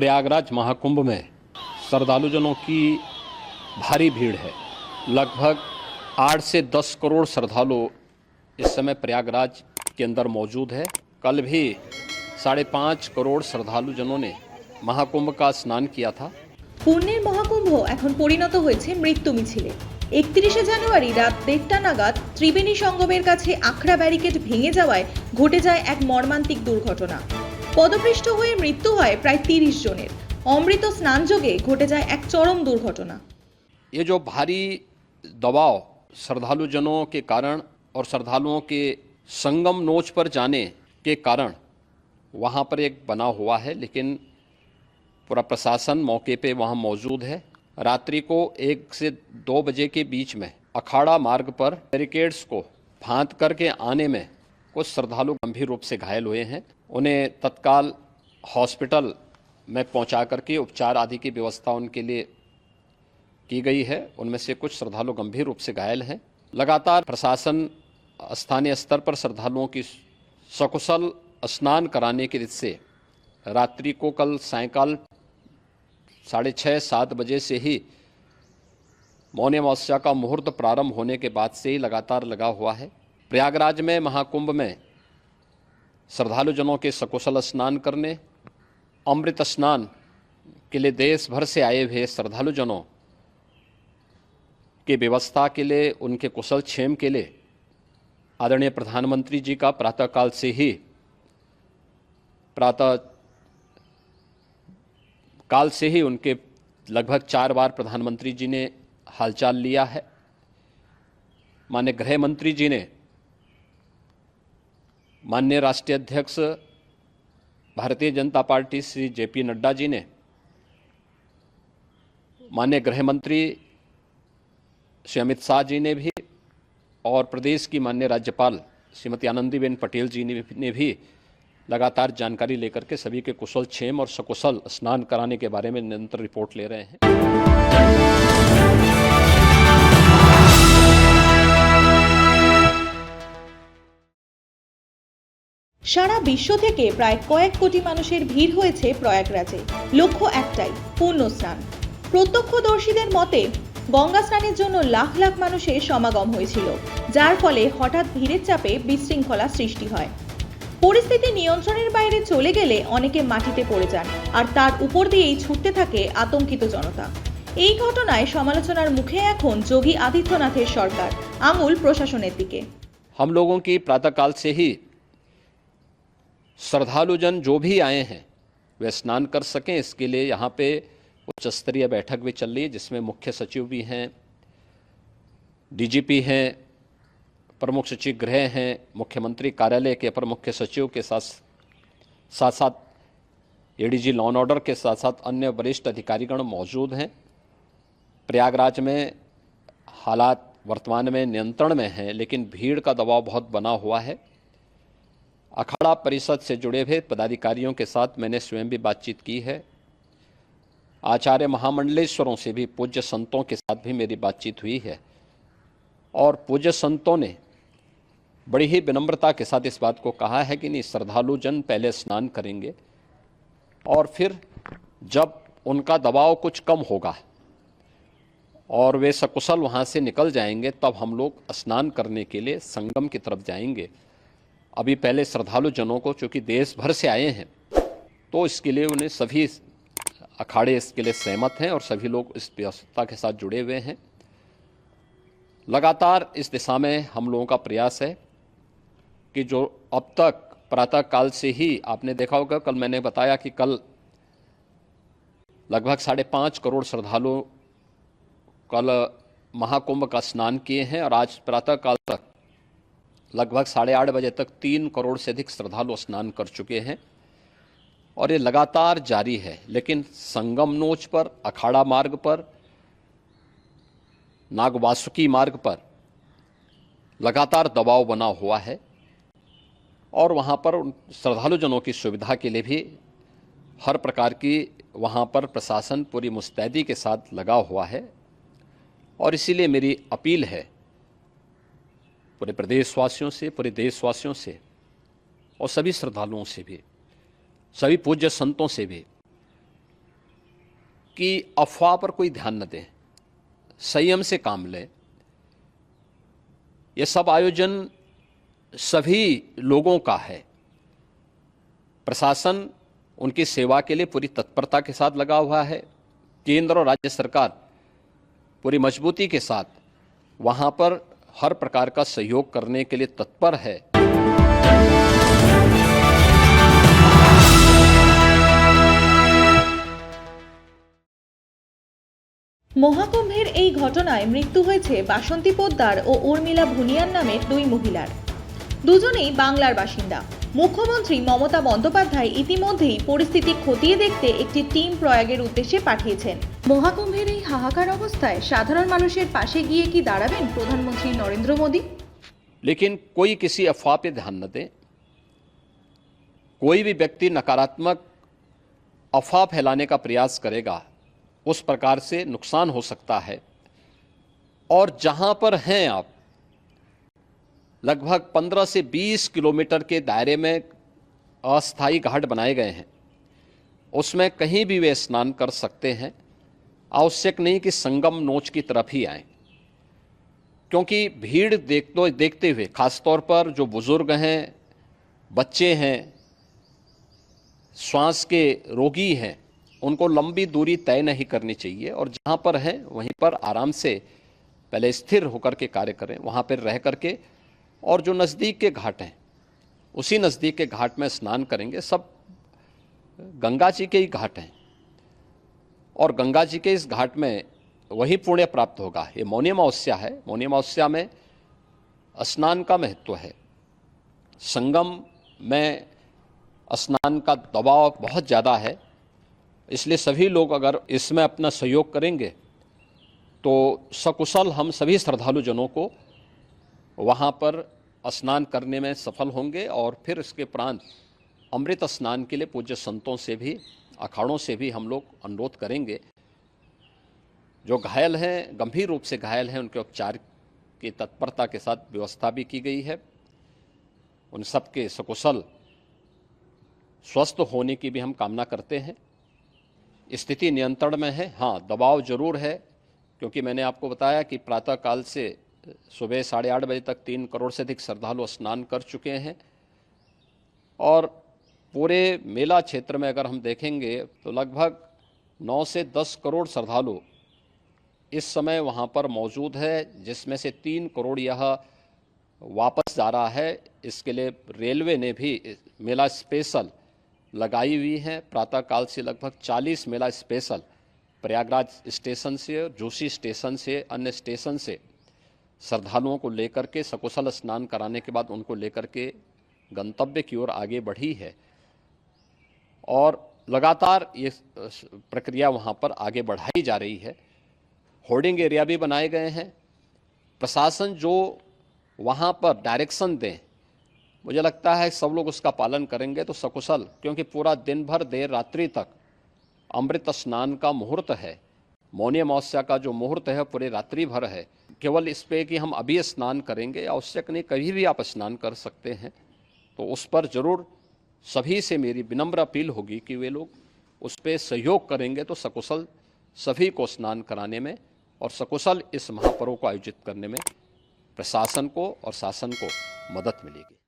प्रयागराज महाकुंभ में श्रद्धालुजनों की भारी भीड़ है। लगभग 8 से 10 करोड़ श्रद्धालु इस समय प्रयागराज के अंदर मौजूद है। कल भी 5.5 करोड़ श्रद्धालुजनों ने महाकुंभ का स्नान किया था। পুণ্যের মহাকুম্ভ এখন পরিণত হয়েছে মৃত্যু মিছিলে। 31শে জানুয়ারি রাত 1:30 নাগাদ ত্রিবেণী সঙ্গমের কাছে আখড়া ব্যারিকেড ভেঙে যাওয়ায় ঘটে যায় এক মর্মান্তিক দুর্ঘটনা। পদপৃষ্ঠ হয়ে মৃত্যু হয় প্রায় 30 জনের। অমৃত স্নানযোগে ঘটে যায় এক চরম দুর্ঘটনা। ये जो भारी दबाव श्रद्धालुजनों के कारण और श्रद्धालुओं के संगम नोच पर जाने के कारण वहाँ पर एक बना हुआ है, लेकिन पूरा प्रशासन मौके पे वहाँ मौजूद है। रात्रि को 1 से 2 बजे के बीच में अखाड़ा मार्ग पर बैरिकेड्स को फांद करके आने में कुछ श्रद्धालु गंभीर रूप से घायल हुए हैं। उन्हें तत्काल हॉस्पिटल में पहुंचा करके उपचार आदि की व्यवस्था उनके लिए की गई है। उनमें से कुछ श्रद्धालु गंभीर रूप से घायल हैं। लगातार प्रशासन स्थानीय स्तर पर श्रद्धालुओं की सकुशल स्नान कराने की रीत से रात्रि को कल सायंकाल 6:30-7 बजे से ही मौनी अमावस्या का मुहूर्त प्रारंभ होने के बाद से ही लगातार लगा हुआ है। प्रयागराज में महाकुंभ में श्रद्धालुजनों के सकुशल स्नान करने, अमृत स्नान के लिए देश भर से आए हुए श्रद्धालुजनों की व्यवस्था के लिए, उनके कुशल क्षेम के लिए आदरणीय प्रधानमंत्री जी का प्रातःकाल से ही उनके लगभग 4 बार प्रधानमंत्री जी ने हालचाल लिया है। माननीय गृह मंत्री जी ने, माननीय राष्ट्रीय अध्यक्ष भारतीय जनता पार्टी श्री JP नड्डा जी ने, माननीय गृह मंत्री श्री अमित शाह जी ने भी, और प्रदेश की माननीय राज्यपाल श्रीमती आनंदीबेन पटेल जी ने भी लगातार जानकारी लेकर के सभी के कुशल क्षेम और सकुशल स्नान कराने के बारे में निरंतर रिपोर्ट ले रहे हैं। সারা বিশ্ব থেকে প্রায় কয়েক কোটি মানুষের ভিড় হয়েছে প্রয়াগরাজে। লক্ষ্য একটাই, পূর্ণ স্নান। প্রত্যক্ষদর্শীদের মতে গঙ্গা স্নানের জন্য লাখ লাখ মানুষের সমাগম হয়েছিল, যার ফলে হঠাৎ ভিড়ের চাপে বিশৃঙ্খলা সৃষ্টি হয়। পরিস্থিতি নিয়ন্ত্রণের বাইরে চলে গেলে অনেকে মাটিতে পড়ে যান, আর তার উপর দিয়েই ছুটতে থাকে আতঙ্কিত জনতা। এই ঘটনায় সমালোচনার মুখে এখন যোগী আদিত্যনাথের সরকার, আঙুল প্রশাসনের দিকে। हम लोगों की प्रातःकाल से ही श्रद्धालुजन जो भी आए हैं वे स्नान कर सकें, इसके लिए यहाँ पे उच्च स्तरीय बैठक भी चल रही है, जिसमें मुख्य सचिव भी हैं, DGP हैं, प्रमुख सचिव गृह हैं, मुख्यमंत्री कार्यालय के अपर मुख्य सचिव के साथ ADG लॉ एंड ऑर्डर के साथ साथ अन्य वरिष्ठ अधिकारीगण मौजूद हैं। प्रयागराज में हालात वर्तमान में नियंत्रण में हैं, लेकिन भीड़ का दबाव बहुत बना हुआ है। अखाड़ा परिषद से जुड़े हुए पदाधिकारियों के साथ मैंने स्वयं भी बातचीत की है। आचार्य महामंडलेश्वरों से भी, पूज्य संतों के साथ भी मेरी बातचीत हुई है, और पूज्य संतों ने बड़ी ही विनम्रता के साथ इस बात को कहा है कि नहीं, श्रद्धालु जन पहले स्नान करेंगे और फिर जब उनका दबाव कुछ कम होगा और वे सकुशल वहाँ से निकल जाएंगे, तब हम लोग स्नान करने के लिए संगम की तरफ जाएंगे। अभी पहले श्रद्धालु जनों को, चूँकि देश भर से आए हैं, तो इसके लिए उन्हें सभी अखाड़े इसके लिए सहमत हैं और सभी लोग इस व्यवस्था के साथ जुड़े हुए हैं। लगातार इस दिशा में हम लोगों का प्रयास है कि जो अब तक प्रातःकाल से ही आपने देखा होगा, कल मैंने बताया कि कल लगभग 5.5 करोड़ श्रद्धालु कल महाकुंभ का स्नान किए हैं, और आज प्रातःकाल तक लगभग 8:30 बजे तक 3 करोड़ से अधिक श्रद्धालु स्नान कर चुके हैं, और ये लगातार जारी है। लेकिन संगम नोच पर, अखाड़ा मार्ग पर, नागवासुकी मार्ग पर लगातार दबाव बना हुआ है, और वहाँ पर श्रद्धालुजनों की सुविधा के लिए भी हर प्रकार की वहाँ पर प्रशासन पूरी मुस्तैदी के साथ लगा हुआ है। और इसीलिए मेरी अपील है पूरे प्रदेशवासियों से, पूरे देशवासियों से, और सभी श्रद्धालुओं से भी, सभी पूज्य संतों से भी कि अफवाह पर कोई ध्यान न दें, संयम से काम लें। ये सब आयोजन सभी लोगों का है। प्रशासन उनकी सेवा के लिए पूरी तत्परता के साथ लगा हुआ है। केंद्र और राज्य सरकार पूरी मजबूती के साथ वहां पर हर प्रकार का सहयोग करने के लिए तत्पर है। মহাকুম্ভের এই ঘটনায় মৃত্যু হয়েছে বাসন্তী পোদ্দার ও উর্মিলা ভুনিয়ার নামের দুই মহিলার। দুজনেই বাংলার বাসিন্দা। মুখ্যমন্ত্রী মমতা বন্দ্যোপাধ্যায় ইতিমধ্যেই পরিস্থিতি খতিয়ে দেখতে একটি টিম প্রয়াগের উদ্দেশ্যে পাঠিয়েছেন। মহাকুম্ভের এই হাহাকার অবস্থায় সাধারণ মানুষের পাশে গিয়ে কি দাঁড়াবেন প্রধানমন্ত্রী নরেন্দ্র মোদী? लेकिन कोई किसी अफवाह पे ध्यान न दे। कोई भी व्यक्ति नकारात्मक अफवाह फैलाने का प्रयास करेगा, उस प्रकार से नुकसान हो सकता है। और जहां पर हैं आप, लगभग 15 से 20 किलोमीटर के दायरे में अस्थायी घाट बनाए गए हैं, उसमें कहीं भी वे स्नान कर सकते हैं। आवश्यक नहीं कि संगम नोच की तरफ ही आएं, क्योंकि भीड़ देखते हुए खासतौर पर जो बुजुर्ग हैं, बच्चे हैं, श्वास के रोगी हैं, उनको लंबी दूरी तय नहीं करनी चाहिए। और जहाँ पर हैं वहीं पर आराम से पहले स्थिर होकर के कार्य करें, वहाँ पर रह करके। और जो नज़दीक के घाट हैं, उसी नज़दीक के घाट में स्नान करेंगे। सब गंगा जी के ही घाट हैं और गंगा जी के इस घाट में वही पुण्य प्राप्त होगा। ये मौनी अमावस्या है। मौनी अमावस्या में स्नान का महत्व है। संगम में स्नान का दबाव बहुत ज़्यादा है, इसलिए सभी लोग अगर इसमें अपना सहयोग करेंगे तो सकुशल हम सभी श्रद्धालु जनों को वहाँ पर स्नान करने में सफल होंगे। और फिर इसके उपरांत अमृत स्नान के लिए पूज्य संतों से भी, अखाड़ों से भी हम लोग अनुरोध करेंगे। जो घायल हैं, गंभीर रूप से घायल हैं, उनके उपचार की तत्परता के साथ व्यवस्था भी की गई है। उन सब के सकुशल स्वस्थ होने की भी हम कामना करते हैं। स्थिति नियंत्रण में है। हाँ, दबाव जरूर है, क्योंकि मैंने आपको बताया कि प्रातःकाल से सुबह 8:30 बजे तक 3 करोड़ से अधिक श्रद्धालु स्नान कर चुके हैं। और पूरे मेला क्षेत्र में अगर हम देखेंगे तो लगभग 9 से 10 करोड़ श्रद्धालु इस समय वहाँ पर मौजूद है, जिसमें से 3 करोड़ यह वापस जा रहा है। इसके लिए रेलवे ने भी मेला स्पेशल लगाई हुई है। प्रातःकाल से लगभग 40 मेला स्पेशल प्रयागराज स्टेशन से, जोशी स्टेशन से, अन्य स्टेशन से श्रद्धालुओं को लेकर के सकुशल स्नान कराने के बाद उनको लेकर के गंतव्य की ओर आगे बढ़ी है। और लगातार ये प्रक्रिया वहाँ पर आगे बढ़ाई जा रही है। होर्डिंग एरिया भी बनाए गए हैं। प्रशासन जो वहाँ पर डायरेक्शन दें, मुझे लगता है सब लोग उसका पालन करेंगे तो सकुशल, क्योंकि पूरा दिन भर देर रात्रि तक अमृत स्नान का मुहूर्त है। मौनी अमावस्या का जो मुहूर्त है पूरे रात्रि भर है। केवल इस पे कि हम अभी स्नान करेंगे, आवश्यक नहीं, कभी भी आप स्नान कर सकते हैं। तो उस पर जरूर सभी से मेरी विनम्र अपील होगी कि वे लोग उस पर सहयोग करेंगे तो सकुशल सभी को स्नान कराने में और सकुशल इस महापर्व को आयोजित करने में प्रशासन को और शासन को मदद मिलेगी।